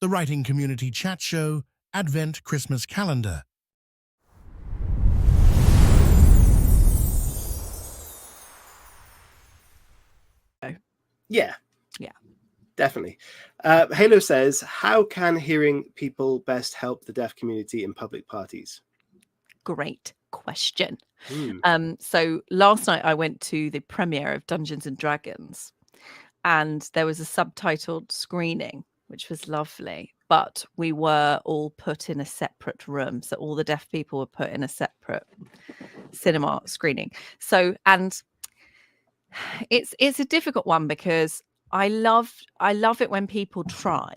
the Writing Community Chat Show Advent Christmas Calendar. Yeah. Yeah. Definitely. Halo says, how can hearing people best help the deaf community in public parties? Great question. So last night I went to the premiere of Dungeons and Dragons, and there was a subtitled screening, which was lovely. But we were all put in a separate room. So all the deaf people were put in a separate cinema screening. So, and it's a difficult one because I love it when people try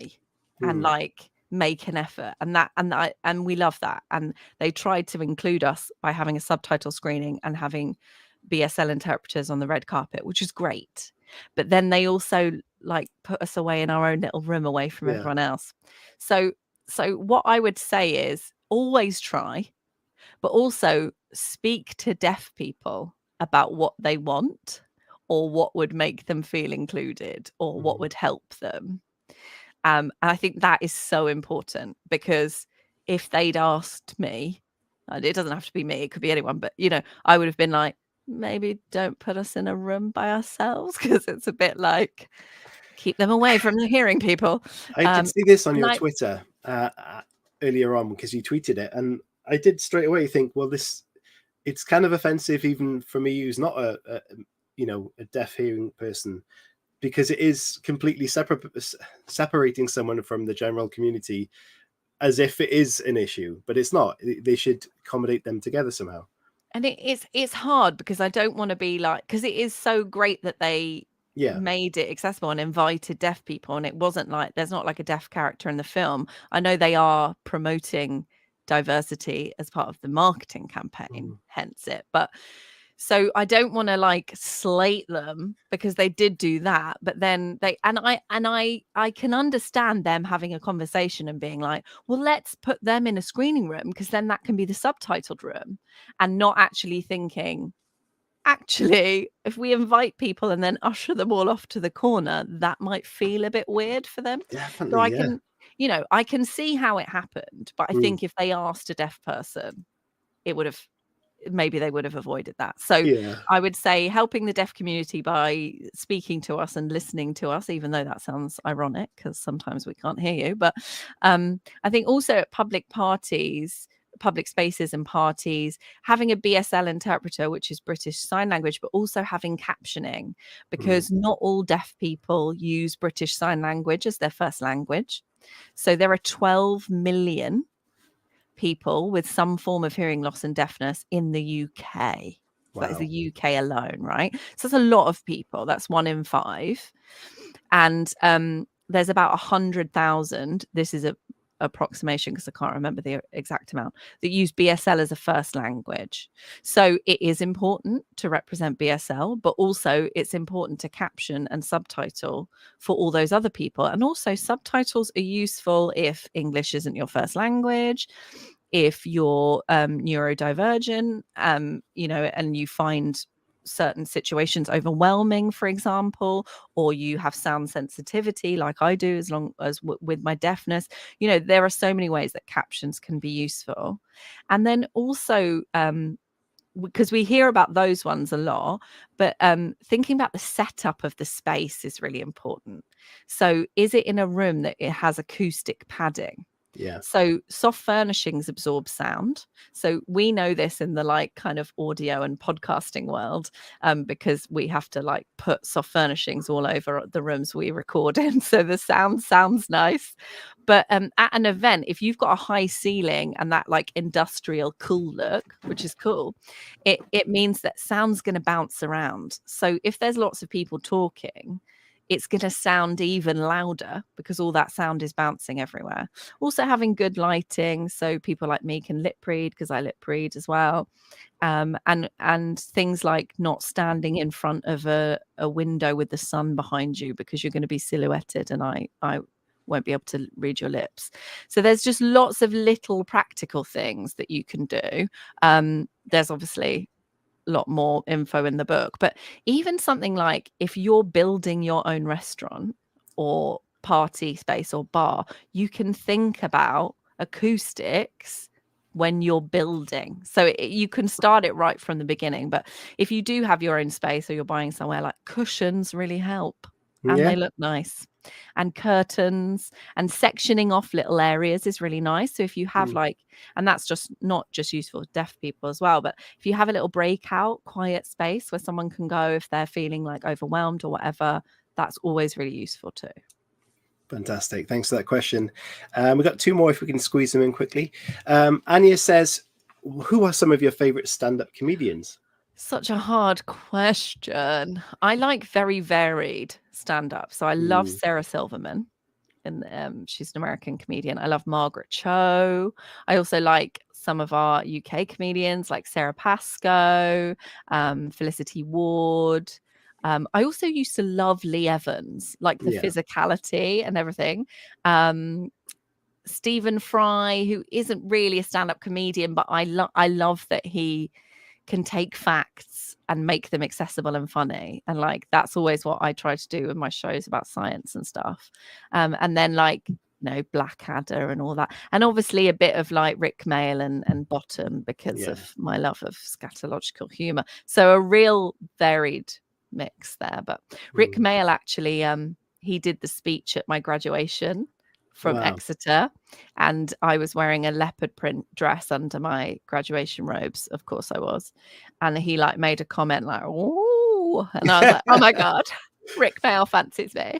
and like make an effort, and we love that. And they tried to include us by having a subtitle screening and having BSL interpreters on the red carpet, which is great. But then they also like put us away in our own little room away from everyone else. So what I would say is always try, but also speak to deaf people about what they want or what would make them feel included or what would help them. And I think that is so important, because if they'd asked me, it doesn't have to be me, it could be anyone, but I would have been like, maybe don't put us in a room by ourselves, because it's a bit like, keep them away from the hearing people. I did see this on your Twitter earlier on, because you tweeted it, and I did straight away think, well, it's kind of offensive even for me, who's not a deaf hearing person, because it is completely separating someone from the general community as if it is an issue, but it's not. They should accommodate them together somehow. And it's hard, because I don't want to be like, because it is so great that they made it accessible and invited deaf people, and it wasn't like, there's not like a deaf character in the film. I know they are promoting diversity as part of the marketing campaign, hence it, but so I don't want to like slate them, because they did do that. But then I can understand them having a conversation and being like, well, let's put them in a screening room, because then that can be the subtitled room, and not actually thinking, actually, if we invite people and then usher them all off to the corner, that might feel a bit weird for them. Definitely, so I can, I can see how it happened, but I think if they asked a deaf person, maybe they would have avoided that. So I would say helping the deaf community by speaking to us and listening to us, even though that sounds ironic because sometimes we can't hear you. But I think also at public parties, public spaces and parties, having a BSL interpreter, which is British Sign Language, but also having captioning, because not all deaf people use British Sign Language as their first language. So there are 12 million people with some form of hearing loss and deafness in the UK. So that is the UK alone, right? So that's a lot of people. That's 1 in 5. And there's about 100,000. This is a approximation, because I can't remember the exact amount, that use BSL as a first language. So it is important to represent BSL, but also it's important to caption and subtitle for all those other people. And also subtitles are useful if English isn't your first language, if you're neurodivergent, and you find certain situations overwhelming, for example, or you have sound sensitivity like I do, as long as with my deafness, there are so many ways that captions can be useful. And then also because we hear about those ones a lot, but thinking about the setup of the space is really important. So is it in a room that it has acoustic padding? Yeah. So soft furnishings absorb sound. So we know this in the like kind of audio and podcasting world, because we have to like put soft furnishings all over the rooms we record in, so the sound sounds nice. But at an event, if you've got a high ceiling and that like industrial cool look, which is cool, it means that sound's going to bounce around. So if there's lots of people talking, it's going to sound even louder because all that sound is bouncing everywhere. Also having good lighting, so people like me can lip read, because I lip read as well. And things like not standing in front of a window with the sun behind you, because you're going to be silhouetted and I won't be able to read your lips. So there's just lots of little practical things that you can do. There's obviously lot more info in the book, but even something like if you're building your own restaurant or party space or bar, you can think about acoustics when you're building. So you can start it right from the beginning. But if you do have your own space or you're buying somewhere, like cushions really help, and they look nice. And curtains and sectioning off little areas is really nice. So if you have like, and that's just not just useful for deaf people as well, but if you have a little breakout quiet space where someone can go if they're feeling like overwhelmed or whatever, that's always really useful too. Fantastic. Thanks for that question. We've got 2 more if we can squeeze them in quickly. Anya says, who are some of your favorite stand-up comedians? Such a hard question. I like very varied stand-up. So I love Sarah Silverman. And she's an American comedian. I love Margaret Cho. I also like some of our UK comedians like Sarah Pascoe, Felicity Ward. I also used to love Lee Evans, like the physicality and everything. Stephen Fry, who isn't really a stand-up comedian, but I love that he can take facts and make them accessible and funny, and like that's always what I try to do in my shows about science and stuff. And then like, you know, Blackadder and all that, and obviously a bit of like Rick Mayall and Bottom because of my love of scatological humor. So a real varied mix there. But Rick Mayall actually he did the speech at my graduation from Exeter, and I was wearing a leopard print dress under my graduation robes. Of course I was. And he like made a comment like, "Oh," and I was like, "Oh my God, Rick Mayall fancies me."